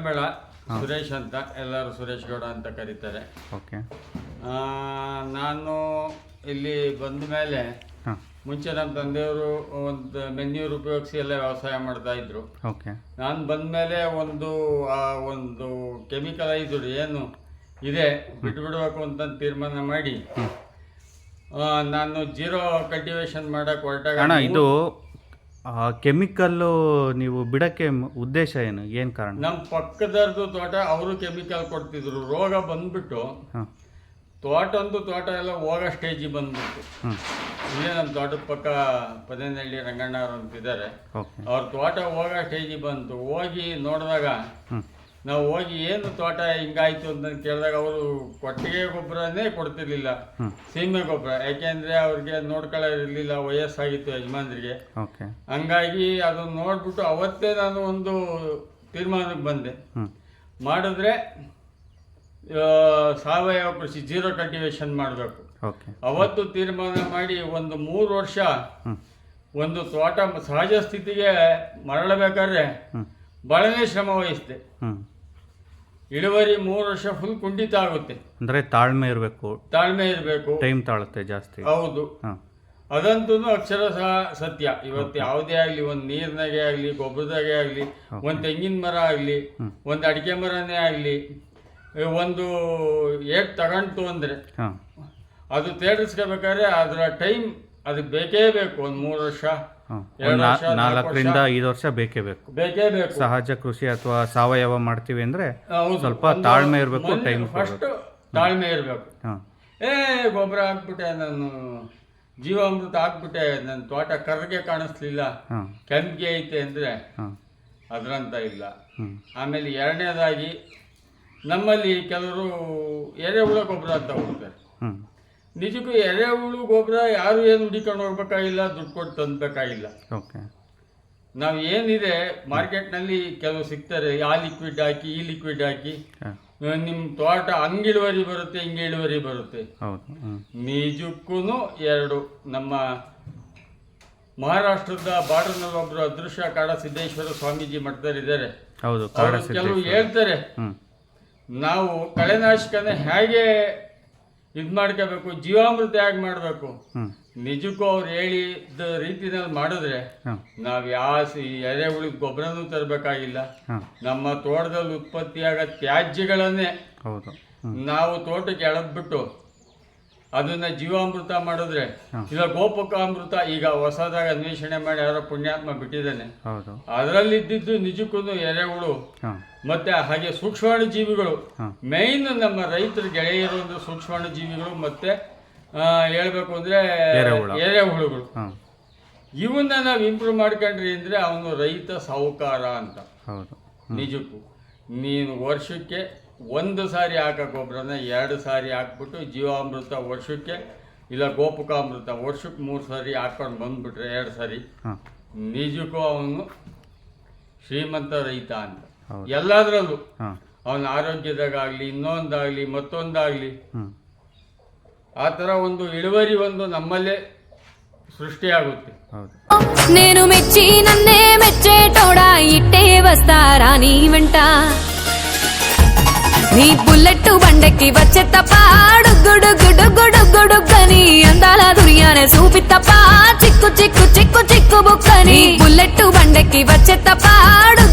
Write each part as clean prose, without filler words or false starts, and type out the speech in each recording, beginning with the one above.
ಬೆಳ ಸುರೇಶ್ ಅಂತ, ಎಲ್ಲರೂ ಸುರೇಶ್ ಗೌಡ ಅಂತ ಕರೀತಾರೆ. ಓಕೆ. ನಾನು ಇಲ್ಲಿ ಬಂದ ಮೇಲೆ ಮುಂಚೆ ನಮ್ಮ ತಂದೆಯವರು ಒಂದು ಮೆನ್ಯೂರ್ ಉಪಯೋಗಿಸಿ ಎಲ್ಲ ವ್ಯವಸಾಯ ಮಾಡ್ತಾ ಇದ್ರು. ಓಕೆ. ನಾನು ಬಂದ ಮೇಲೆ ಒಂದು ಕೆಮಿಕಲೈಸ್ಡ್ ಏನು ಇದೆ ಬಿಟ್ಬಿಡ್ಬೇಕು ಅಂತ ತೀರ್ಮಾನ ಮಾಡಿ ನಾನು ಜೀರೋ ಕಲ್ಟಿವೇಶನ್ ಮಾಡಕ್ಕೆ ಹೊರಟಾಗ ಇದು ಕೆಮಿಕಲ್ಲು ನೀವು ಬಿಡಕ್ಕೆ ಉದ್ದೇಶ ಏನು ಕಾರಣ? ನಮ್ಮ ಪಕ್ಕದವ್ರದ್ದು ತೋಟ ಅವರು ಕೆಮಿಕಲ್ ಕೊಡ್ತಿದ್ರು. ರೋಗ ಬಂದ್ಬಿಟ್ಟು ತೋಟ ಎಲ್ಲ ಹೋಗೋ ಸ್ಟೇಜಿಗೆ ಬಂದ್ಬಿಟ್ಟು ಇಲ್ಲೇ ನಮ್ಮ ತೋಟದ ಪಕ್ಕ ಪದೇನಹಳ್ಳಿ ರಂಗಣ್ಣವ್ರು ಅಂತಿದ್ದಾರೆ. ಅವ್ರ ತೋಟ ಹೋಗೋ ಸ್ಟೇಜಿಗೆ ಬಂತು. ಹೋಗಿ ನೋಡಿದಾಗ ನಾವು ಹೋಗಿ ಏನು ತೋಟ ಹಿಂಗಾಯ್ತು ಅಂತ ಕೇಳಿದಾಗ ಅವರು ಕೊಟ್ಟಿಗೆ ಗೊಬ್ಬರನೇ ಕೊಡ್ತಿರ್ಲಿಲ್ಲ, ಸೀಮೆ ಗೊಬ್ಬರ. ಯಾಕೆಂದ್ರೆ ಅವ್ರಿಗೆ ನೋಡ್ಕೊಳ್ಳೋರಿರ್ಲಿಲ್ಲ, ವಯಸ್ಸಾಗಿತ್ತು ಯಜಮಾನ್ರಿಗೆ. ಹಂಗಾಗಿ ಅದನ್ನ ನೋಡ್ಬಿಟ್ಟು ಅವತ್ತೇ ನಾನು ಒಂದು ತೀರ್ಮಾನಕ್ಕೆ ಬಂದೆ, ಮಾಡಿದ್ರೆ ಸಾವಯವ ಕೃಷಿ ಜೀರೋ ಕಲ್ಟಿವೇಶನ್ ಮಾಡಬೇಕು. ಅವತ್ತು ತೀರ್ಮಾನ ಮಾಡಿ ಒಂದು 3 ವರ್ಷ ಒಂದು ತೋಟ ಸಹಜ ಸ್ಥಿತಿಗೆ ಮರಳಬೇಕಾದ್ರೆ ಬಹಳನೇ ಶ್ರಮ ವಹಿಸಿದೆ. ಇಳುವರಿ 3 ವರ್ಷ ಫುಲ್ ಕುಂಠಿತ ಆಗುತ್ತೆ. ಅಂದ್ರೆ ತಾಳ್ಮೆ ಇರಬೇಕು, ಟೈಮ್ ತಾಳುತ್ತೆ ಜಾಸ್ತಿ. ಹೌದು, ಅದಂತೂ ಅಕ್ಷರ ಸತ್ಯ. ಇವತ್ತು ಯಾವುದೇ ಆಗಲಿ, ಒಂದು ನೀರಿನಾಗೆ ಆಗಲಿ, ಗೊಬ್ಬರದಾಗೆ ಆಗಲಿ, ಒಂದು ತೆಂಗಿನ ಮರ ಆಗಲಿ, ಒಂದು ಅಡಿಕೆ ಮರನೇ ಆಗಲಿ, ಒಂದು ಏಟ್ ತಗೊಂಡು ಅಂದರೆ ಅದು ತೇರಿಸ್ಕೋಬೇಕಾದ್ರೆ ಅದರ ಟೈಮ್ ಅದಕ್ಕೆ ಬೇಕೇ ಬೇಕು. ಒಂದು 3 ವರ್ಷ 4 ರಿಂದ 5 ವರ್ಷ ಬೇಕೇ ಬೇಕು. ಸಹಜ ಕೃಷಿ ಅಥವಾ ಸಾವಯವ ಮಾಡ್ತೀವಿ ಅಂದ್ರೆ ಸ್ವಲ್ಪ ತಾಳ್ಮೆ ಇರಬೇಕು, ಟೈಮ್ ಫಸ್ಟ್ ತಾಳ್ಮೆ ಇರಬೇಕು. ಗೊಬ್ಬರ ಹಾಕ್ಬಿಟ್ಟೆ, ನಾನು ಜೀವಾಮೃತ ಹಾಕ್ಬಿಟ್ಟೆ, ನನ್ನ ತೋಟ ಕರ್ಗೆ ಕಾಣಿಸ್ಲಿಲ್ಲ, ಕೆಂಪಿಗೆ ಐತೆ ಅಂದ್ರೆ ಅದ್ರಂತ ಇಲ್ಲ. ಆಮೇಲೆ ಎರಡನೇದಾಗಿ ನಮ್ಮಲ್ಲಿ ಕೆಲವರು ಎರೆಹುಳ ಗೊಬ್ಬರ ಅಂತ ಹೋಗ್ತಾರೆ. ನಿಜಕ್ಕೂ ಎರೆಹುಳು ಗೊಬ್ಬರ ಯಾರು ಏನು ಹುಡಿಕೊಂಡು ಹೋಗ್ಬೇಕಾಗಿಲ್ಲ, ದುಡ್ಡು ಕೊಟ್ಟು ತಂದಬೇಕಾಗಿಲ್ಲ. ನಾವು ಏನಿದೆ ಮಾರ್ಕೆಟ್ನಲ್ಲಿ ಕೆಲವು ಸಿಗ್ತಾರೆ, ಆ ಲಿಕ್ವಿಡ್ ಹಾಕಿ ಈ ಲಿಕ್ವಿಡ್ ಹಾಕಿ ನಿಮ್ಮ ತೋಟ ಹಂಗಿಳುವರಿ ಬರುತ್ತೆ, ಹಿಂಗೆ ಇಳುವರಿ ಬರುತ್ತೆ. ನಿಜಕ್ಕೂ ಎರಡು ನಮ್ಮ ಮಹಾರಾಷ್ಟ್ರದ ಬಾರ್ಡರ್ನಲ್ಲಿ ಒಬ್ರು ಅದೃಶ್ಯ ಕಾಡ ಸಿದ್ದೇಶ್ವರ ಸ್ವಾಮೀಜಿ ಮಠದಲ್ಲಿದ್ದಾರೆ. ಕೆಲವು ಹೇಳ್ತಾರೆ ನಾವು ಕಳೆನಾಶಕನ ಹೇಗೆ ಇದು ಮಾಡ್ಕೋಬೇಕು, ಜೀವಾಮೃತ ಹೇಗೆ ಮಾಡಬೇಕು. ನಿಜಕ್ಕೂ ಅವ್ರು ಹೇಳಿದ ರೀತಿನಲ್ಲಿ ಮಾಡಿದ್ರೆ ನಾವು ಎರೆಹುಳಿಗೆ ಗೊಬ್ಬರನೂ ತರಬೇಕಾಗಿಲ್ಲ. ನಮ್ಮ ತೋಟದಲ್ಲಿ ಉತ್ಪತ್ತಿಯಾಗ ತ್ಯಾಜ್ಯಗಳನ್ನೇ ನಾವು ತೋಟಕ್ಕೆ ಎಳೆದ್ಬಿಟ್ಟು ಅದನ್ನ ಜೀವಾಮೃತ ಮಾಡಿದ್ರೆ, ಇಲ್ಲ ಗೋಪಕಾಮೃತ ಈಗ ಹೊಸದಾಗ ಅನ್ವೇಷಣೆ ಮಾಡಿ ಯಾರೋ ಪುಣ್ಯಾತ್ಮ ಬಿಟ್ಟಿದ್ದಾನೆ, ಅದರಲ್ಲಿದ್ದು ನಿಜಕ್ಕೂ ಎರೆಹುಳು ಮತ್ತೆ ಹಾಗೆ ಸೂಕ್ಷ್ಮಾಣು ಜೀವಿಗಳು, ಮೇಯ್ನ್ ನಮ್ಮ ರೈತರ ಗೆಳೆಯರು ಒಂದು ಸೂಕ್ಷ್ಮಾಣು ಜೀವಿಗಳು, ಮತ್ತೆ ಹೇಳ್ಬೇಕು ಅಂದ್ರೆ ಎರೆಹುಳುಗಳು. ಇವನ್ನ ನಾವು ಇಂಪ್ರೂವ್ ಮಾಡ್ಕೊಂಡ್ರಿ ಅಂದ್ರೆ ಅವನು ರೈತ ಸಾಹುಕಾರ ಅಂತ. ನಿಜಕ್ಕೂ ನೀನು ವರ್ಷಕ್ಕೆ 1 ಸಾರಿ ಹಾಕೋ ಗೊಬ್ಬರನ 2 ಸಾರಿ ಹಾಕ್ಬಿಟ್ಟು ಜೀವಾಮೃತ ವರ್ಷಕ್ಕೆ, ಇಲ್ಲ ಗೋಪಕಾಮೃತ ವರ್ಷಕ್ಕೆ 3 ಸಾರಿ ಹಾಕೊಂಡು ಬಂದ್ಬಿಟ್ರೆ 2 ಸಾರಿ, ನಿಜಕ್ಕೂ ಅವನು ಶ್ರೀಮಂತ ರೈತ ಅಂತ. ಎಲ್ಲದರಲ್ಲೂ ಅವನ ಆರೋಗ್ಯದಾಗಲಿ, ಇನ್ನೊಂದಾಗ್ಲಿ, ಮತ್ತೊಂದಾಗ್ಲಿ, ಆ ಥರ ಒಂದು ಇಳುವರಿ ಒಂದು ನಮ್ಮಲ್ಲೇ ಸೃಷ್ಟಿಯಾಗುತ್ತೆ. నేను మెచ్చి నన్నే మెచ్చేటోడా ఇట్టే వస్తారా నీ వెంట, నీ బుల్లెట్ బండెక్కి వచ్చే తప్ప గుడుగుడుగుడుగుడుగుడుగని అందాల దుర్యానే చూపి తప్ప చిక్కు చిక్కు చిక్కు చిక్కు బుక్కని, బుల్లెట్ బండెక్కి వచ్చే తప్ప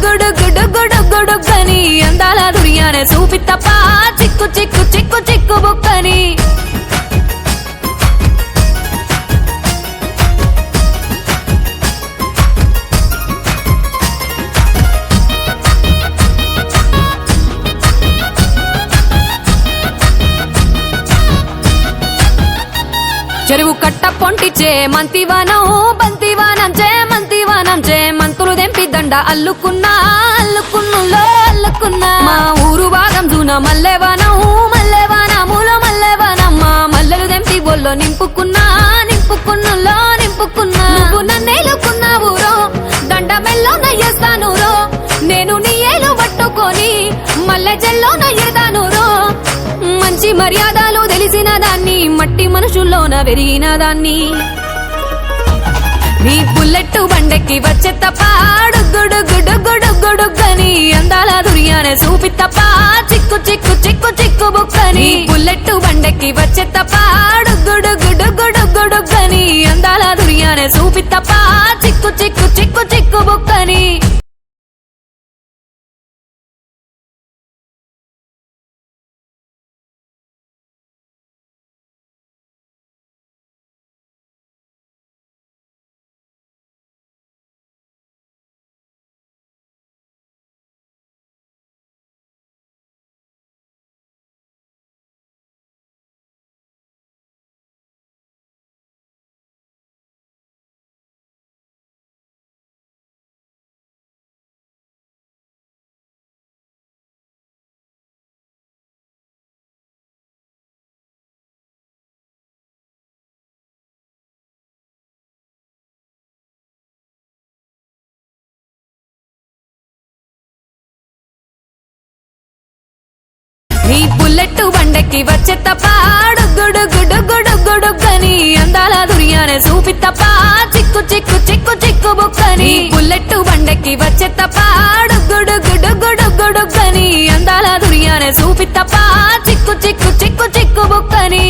గుడుగుడుగుడుగుడుగని అందాల దుర్యానే చూపి తప్ప చిక్కు చిక్కు చిక్కు చిక్కు బుక్కని. చెరువు కట్ట పొంటిచే మంతివానం బంతివానం చే మంతివానం చే మంతులు దెంపి దండ అల్లుకున్నా అల్లుకున్నులో అల్లుకున్నా. మా ఊరు భాగం జూన మల్లెవానం మల్లెవానములో మల్లెవానమ్మ మల్లెలు దెంపి బొల్లో నింపుకున్నా నింపుకున్నులో నింపుకున్నా. నువ్వు నన్నేలుకున్నావు రో, దండ మెల్లో నయ్యేస్తాను రో, నేను నీ ఏలు పట్టుకొని మల్లె జల్లో నయ్యేదాను రో. మంచి మర్యాదలు తెలిసిన దాన్ని, మట్టి మనుషుల్లోన పెరిగిన దాన్ని, నీ బుల్లెట్ బండెక్కి వచ్చే తప్ప గుడుగుడుగుడుగుడుగుడుగని అందాల దుర్యానే చూపి తప్ప చిక్కు చిక్కు చిక్కు చిక్కు బుక్కని బుల్లెట్ బండెక్కి వచ్చే తప్ప గుడుగుడుగుడుగుడుగని అందాల దుర్యానే చూపి తప్ప చిక్కు చిక్కు చిక్కు చిక్కు బుక్కని నీ బుల్లెట్ బండెక్కి వచ్చే తప్ప గుడుగుడుగుడుగుడుగని అందాల దుర్యానే చూపి తప్ప చిక్కు చిక్కు చిక్కు చిక్కు బుక్కని బుల్లెట్ బండెక్కి వచ్చే తప్ప గుడుగుడుగుడుగుడుగని అందాల దుర్యానే చూపి తప్ప చిక్కు చిక్కు చిక్కు చిక్కు బుక్కని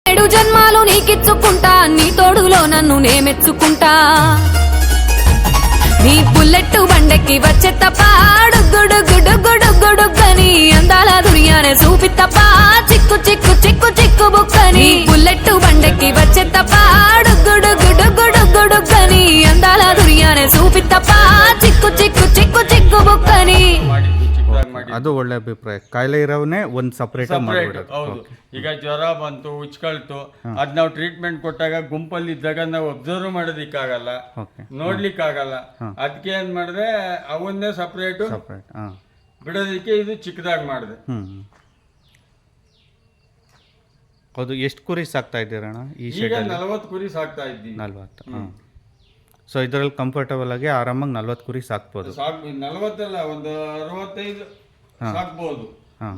ఏడు జన్మాలు నీకిచ్చుకుంటా నీ తోడులో నన్ను నేమెచ్చుకుంటా నీ బుల్లెట్ బండెక్కి వచ్చే తప్ప గుడుగుడుగుడుగుడుగని అందాల దుర్యానే చూపి తప్ప చిక్కు చిక్కు చిక్కు చిక్కు బుక్కని బుల్లెట్ బండెక్కి వచ్చే తప్ప గుడుగుడుగుడుగుడుగని అందాల దుర్యానే చూపి ತಪ್ಪ ಚಿಕ್ಕು ಚಿಕ್ಕು ಚಿಕ್ಕು ಚಿಕ್ಕು ಬುಕ್ಕನಿ ಮಾಡಿದ್ವಿ ಚಿಕ್ಕದಾಗಿ ಮಾಡಿ ಅದು ಒಳ್ಳೆ ಅಭಿಪ್ರಾಯ. ಕಾಯಿಲೆ ಇರೋವನ್ನೇ ಒಂದು ಸಪ್ರೇಟ್ ಮಾಡಿಬಿಡೋದು. ಹೌದು. ಈಗ ಜ್ವರ ಬಂತು ಉಚ್ಕೊಳ್ತು ಅದ್ ನಾವು ಟ್ರೀಟ್ಮೆಂಟ್ ಕೊಟ್ಟಾಗ ಗುಂಪಲ್ಲಿ ಇದ್ದಾಗ ನಾವು ಅಬ್ಸರ್ವ್ ಮಾಡೋದಿಕ್ಕಾಗಲ್ಲ, ನೋಡ್ಲಿಕ್ಕಾಗಲ್ಲ. ಅದಕ್ಕೆ ಏನ್ ಮಾಡಿದೆ ಅವನ್ನೇ ಸಪ್ರೇಟ್ ಬಿಡೋದಿಕ್ಕೆ ಇದು ಚಿಕ್ಕದಾಗಿ ಮಾಡಿದೆ. ಹೌದು. ಎಷ್ಟು ಕುರಿ ಸಾಕ್ತಾ ಇದ್ದೀರಣ್ಣ ಈ ಈಗ 40 ಕುರಿ ಸಾಕ್ತಾ ಇದ್ದೀವಿ. 40. ಸೊ ಇದರಲ್ಲಿ ಕಂಫರ್ಟಬಲ್ ಆಗಿ ಆರಾಮಾಗಿ 40 ಕುರಿ ಸಾಕ್ಬೋದು. 40 ಅಲ್ಲ, ಒಂದು 65 ಸಾಕ್ಬೋದು.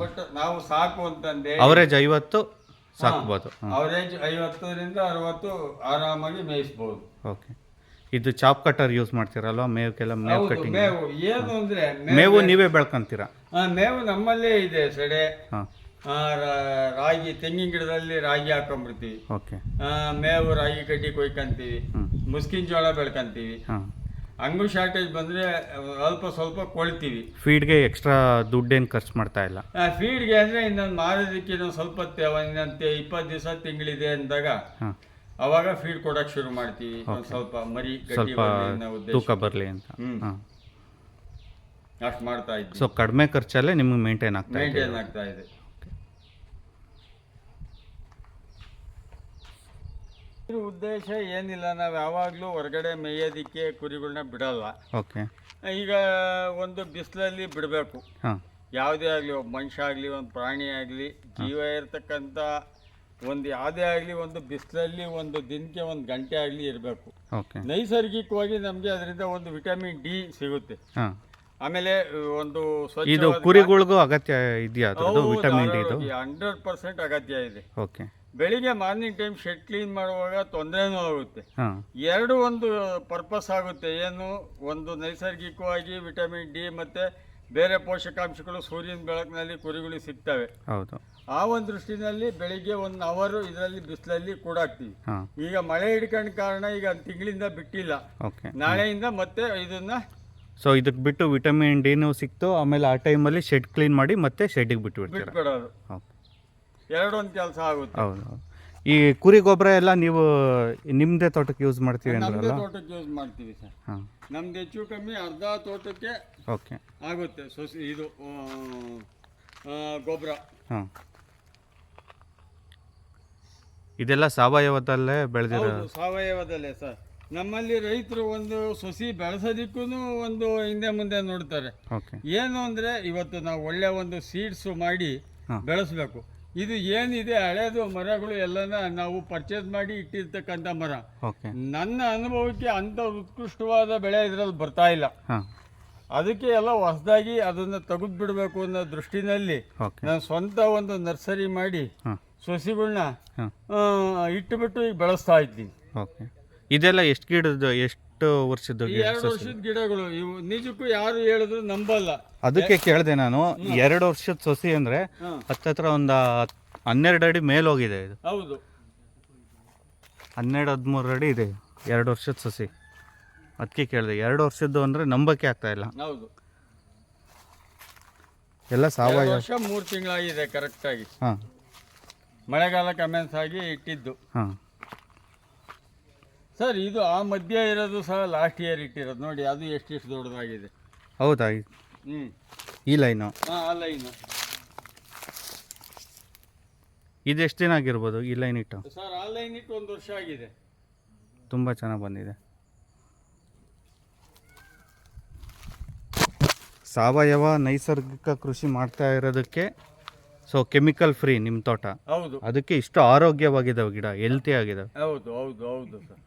ಬಟ್ ನಾವು ಸಾಕು ಅಂತಂದೆ ಅವರೇಜ್ 50 ಸಾಕ್ಬೋದು. ಅವರೇಜ್ 50ರಿಂದ 60 ಆರಾಮಾಗಿ ಮೇಯಿಸ್ಬೋದು. ಓಕೆ. ಇದು ಚಾಪ್ ಕಟರ್ ಯೂಸ್ ಮಾಡ್ತೀರಲ್ವಾ ಮೇವಕ್ಕೆಲ್ಲ? ಮೇವು ಕಟ್ಟಿಂಗ್ ಮೇವು ಏನು ಅಂದ್ರೆ ಮೇವು ನೀವೇ ಬೆಳ್ಕೊಂತೀರಾ? ಮೇವು ನಮ್ಮಲ್ಲೇ ಇದೆ. ಸೆಡೆ, ರಾಗಿ, ತೆಂಗಿನ ಗಿಡದಲ್ಲಿ ರಾಗಿ ಹಾಕೊಂಡ್ಬಿಡ್ತೀವಿ. ಓಕೆ. ಮೇವು ರಾಗಿ ಕಡ್ಡಿ ಕೊಯ್ಕೊಂತೀವಿ, ಮುಸ್ಕಿನ ಜೋಳ ಬೆಳ್ಕೊಂತೀವಿ. ಹಂಗೂ ಶಾರ್ಟೇಜ್ ಬಂದ್ರೆ ಅಲ್ಪ ಸ್ವಲ್ಪ ಕೊಳ್ತೀವಿ. ಫೀಡ್ಗೆ ಎಕ್ಸ್ಟ್ರಾ ದುಡ್ಡೇನು ಖರ್ಚು ಮಾಡ್ತಾ ಇಲ್ಲ. ಫೀಡ್ಗೆ ಅಂದ್ರೆ ಇನ್ನೊಂದು ಮಾರೋದಕ್ಕೆ ಇನ್ನೊಂದು ಸ್ವಲ್ಪ ಇನ್ನಂತೆ 20 ದಿವಸ ತಿಂಗಳಿದೆ ಅಂದಾಗ ಅವಾಗ ಫೀಡ್ ಕೊಡಕ್ ಶುರು ಮಾಡ್ತೀವಿ. ಒಂದು ಸ್ವಲ್ಪ ಮರಿ ಗಟ್ಟಿ ತೂಕ ಬರಲಿ ಅಂತ ಅಷ್ಟು ಮಾಡ್ತಾ ಇದ್ದೀವಿ. ಸೊ ಕಡಿಮೆ ಖರ್ಚಲ್ಲೇ ನಿಮ್ಗೆ ಮೇಂಟೈನ್ ಆಗ್ತಾ ಇದೆ. ಉದ್ದೇಶ ಏನಿಲ್ಲ, ನಾವು ಯಾವಾಗಲೂ ಹೊರಗಡೆ ಮೇಯೋದಿಕ್ಕೆ ಕುರಿಗಳನ್ನ ಬಿಡಲ್ಲ. ಓಕೆ. ಈಗ ಒಂದು ಬಿಸಿಲಲ್ಲಿ ಬಿಡಬೇಕು. ಯಾವುದೇ ಆಗಲಿ, ಒಬ್ಬ ಮನುಷ್ಯ ಆಗಲಿ, ಒಂದು ಪ್ರಾಣಿ ಆಗಲಿ, ಜೀವ ಇರ್ತಕ್ಕಂಥ ಒಂದು ಯಾವುದೇ ಆಗಲಿ, ಒಂದು ಬಿಸಿಲಲ್ಲಿ ಒಂದು ದಿನಕ್ಕೆ 1 ಗಂಟೆ ಆಗಲಿ ಇರಬೇಕು. ನೈಸರ್ಗಿಕವಾಗಿ ನಮಗೆ ಅದರಿಂದ ಒಂದು ವಿಟಮಿನ್ ಡಿ ಸಿಗುತ್ತೆ. ಆಮೇಲೆ ಒಂದು ಇದು ಕುರಿಗಳಿಗೂ ಅಗತ್ಯ ಇದೆಯಾ? ವಿಟಮಿನ್ ಡಿ 100% ಅಗತ್ಯ ಇದೆ. ಓಕೆ. ಬೆಳಿಗ್ಗೆ ಮಾರ್ನಿಂಗ್ ಟೈಮ್ ಶೆಡ್ ಕ್ಲೀನ್ ಮಾಡುವಾಗ ತೊಂದರೆನೂ ಆಗುತ್ತೆ. ಎರಡು ಒಂದು ಪರ್ಪಸ್ ಆಗುತ್ತೆ. ಏನು, ಒಂದು ನೈಸರ್ಗಿಕವಾಗಿ ವಿಟಮಿನ್ ಡಿ ಮತ್ತೆ ಬೇರೆ ಪೋಷಕಾಂಶಗಳು ಸೂರ್ಯನ ಬೆಳಕಿನಲ್ಲಿ ಕುರಿಗಳಿಗೆ ಸಿಗ್ತವೆ. ಹೌದು. ಆ ಒಂದು ದೃಷ್ಟಿನಲ್ಲಿ ಬೆಳಿಗ್ಗೆ 1 ಅವರ್ ಇದರಲ್ಲಿ ಬಿಸಿಲಲ್ಲಿ ಕೂಡಾಕ್ತೀವಿ. ಈಗ ಮಳೆ ಹಿಡ್ಕೊಂಡ ಕಾರಣ ಈಗ ತಿಂಗಳಿಂದ ಬಿಟ್ಟಿಲ್ಲ. ನಾಳೆಯಿಂದ ಮತ್ತೆ ಇದನ್ನ ಸೊ ಇದಕ್ಕೆ ಬಿಟ್ಟು ವಿಟಮಿನ್ ಡಿನೂ ಸಿಕ್ತು, ಆಮೇಲೆ ಆ ಟೈಮಲ್ಲಿ ಶೆಡ್ ಕ್ಲೀನ್ ಮಾಡಿ ಮತ್ತೆ ಶೆಡ್ಗೆ ಬಿಟ್ಬಿಡೋದು. ಎರಡೊಂದು ಕೆಲಸ ಆಗುತ್ತೆ. ಹೌದು. ಈ ಕುರಿ ಗೊಬ್ಬರ ಎಲ್ಲ ನೀವು ನಿಮ್ಮದೇ ತೋಟಕ್ಕೆ ಯೂಸ್ ಮಾಡ್ತೀವಿ ನಮ್ಮದೇ ಅಂದ್ರಲ್ಲ? ತೋಟಕ್ಕೆ ಯೂಸ್ ಮಾಡ್ತೀವಿ ಸರ್. ಹಾಂ, ನಮ್ದು ಹೆಚ್ಚು ಕಮ್ಮಿ ಅರ್ಧ ತೋಟಕ್ಕೆ ಓಕೆ. ಆಗುತ್ತೆ ಇದು ಗೊಬ್ಬರ. ಹಾಂ, ಇದೆಲ್ಲ ಸಾವಯವದಲ್ಲೇ ಬೆಳೆದಿರೋ? ಹೌದು, ಸಾವಯವದಲ್ಲೇ ಸರ್. ನಮ್ಮಲ್ಲಿ ರೈತರು ಒಂದು ಸಸಿ ಬೆಳೆಸೋದಕ್ಕೂ ಒಂದು ಹಿಂದೆ ಮುಂದೆ ನೋಡ್ತಾರೆ. ಓಕೆ. ಏನು ಅಂದರೆ ಇವತ್ತು ನಾವು ಒಳ್ಳೆ ಒಂದು ಸೀಡ್ಸು ಮಾಡಿ ಹಾಂ. ಬೆಳೆಸ್ಬೇಕು. ಇದು ಏನಿದೆ ಹಳೇದು ಮರಗಳು ಎಲ್ಲನ ನಾವು ಪರ್ಚೇಸ್ ಮಾಡಿ ಇಟ್ಟಿರ್ತಕ್ಕಂಥ ಮರ. ಓಕೆ. ನನ್ನ ಅನುಭವಕ್ಕೆ ಅಂಥ ಉತ್ಕೃಷ್ಟವಾದ ಬೆಳೆ ಇದರಲ್ಲಿ ಬರ್ತಾ ಇಲ್ಲ. ಹಾಂ, ಅದಕ್ಕೆ ಎಲ್ಲ ಹೊಸದಾಗಿ ಅದನ್ನು ತೆಗೆದು ಬಿಡಬೇಕು ಅನ್ನೋ ದೃಷ್ಟಿನಲ್ಲಿ ಓಕೆ. ನಾನು ಸ್ವಂತ ಒಂದು ನರ್ಸರಿ ಮಾಡಿ ಹಾಂ, ಸಸಿಗಳನ್ನ ಹಾಂ, ಇಟ್ಟುಬಿಟ್ಟು ಈಗ ಬೆಳೆಸ್ತಾ ಇದ್ದೀನಿ. ಓಕೆ. ಇದೆಲ್ಲ ಎಷ್ಟು ಗಿಡದ್ದು, ಎಷ್ಟು ವರ್ಷದ್ದು ಈ ಗಿಡ? 2 ವರ್ಷದ ಗಿಡಗಳು ಇವು. ನಿಜಕ್ಕೂ ಯಾರು ಹೇಳಿದ್ರು ನಂಬಲ್ಲ. ಅದಕ್ಕೆ ಕೇಳಿದೆ ನಾನು. 2 ವರ್ಷದ ಸಸಿ ಅಂದರೆ ಹಾಂ. ಹತ್ತತ್ರ ಒಂದು 12 ಅಡಿ ಮೇಲೋಗಿದೆ ಇದು. ಹೌದು, 12-13 ಅಡಿ ಇದೆ 2 ವರ್ಷದ ಸಸಿ. ಅದಕ್ಕೆ ಕೇಳಿದೆ. 2 ವರ್ಷದ್ದು ಅಂದರೆ ನಂಬಕ್ಕೆ ಆಗ್ತಾ ಇಲ್ಲ. ಹೌದು. ಎಲ್ಲ 2 ಸಾವಯವ. ವರ್ಷ 3 ತಿಂಗಳಾಗಿದೆ ಕರೆಕ್ಟಾಗಿ. ಹಾಂ, ಮಳೆಗಾಲ ಕಮೆನ್ಸ್ ಆಗಿ ಇಟ್ಟಿದ್ದು ಹಾಂ. ಸರ್. ಇದು ಆ ಮಧ್ಯ ಇರೋದು ಸಹ ಲಾಸ್ಟ್ ಇಯರ್ ಇಟ್ಟಿರೋದು ನೋಡಿ. ಅದು ಎಷ್ಟು ದೊಡ್ಡದಾಗಿದೆ. ಹೌದಾ? ಹ್ಞೂ, ಈ ಲೈನು ಆ ಲೈನು ಇದು ಎಷ್ಟು ದಿನ ಆಗಿರ್ಬೋದು ಈ ಲೈನ್ ಇಟ್ಟು? ಸರ್ ಆ ಲೈನ್ ಇಟ್ಟು 1 ವರ್ಷ ಆಗಿದೆ. ತುಂಬ ಚೆನ್ನಾಗಿ ಬಂದಿದೆ. ಸಾವಯವ ನೈಸರ್ಗಿಕ ಕೃಷಿ ಮಾಡ್ತಾ ಇರೋದಕ್ಕೆ, ಸೊ ಕೆಮಿಕಲ್ ಫ್ರೀ ನಿಮ್ಮ ತೋಟ, ಹೌದು, ಅದಕ್ಕೆ ಇಷ್ಟು ಆರೋಗ್ಯವಾಗಿದ್ದಾವೆ ಗಿಡ, ಹೆಲ್ತಿ ಆಗಿದ್ದಾವೆ. ಹೌದು, ಹೌದು, ಹೌದು ಸರ್.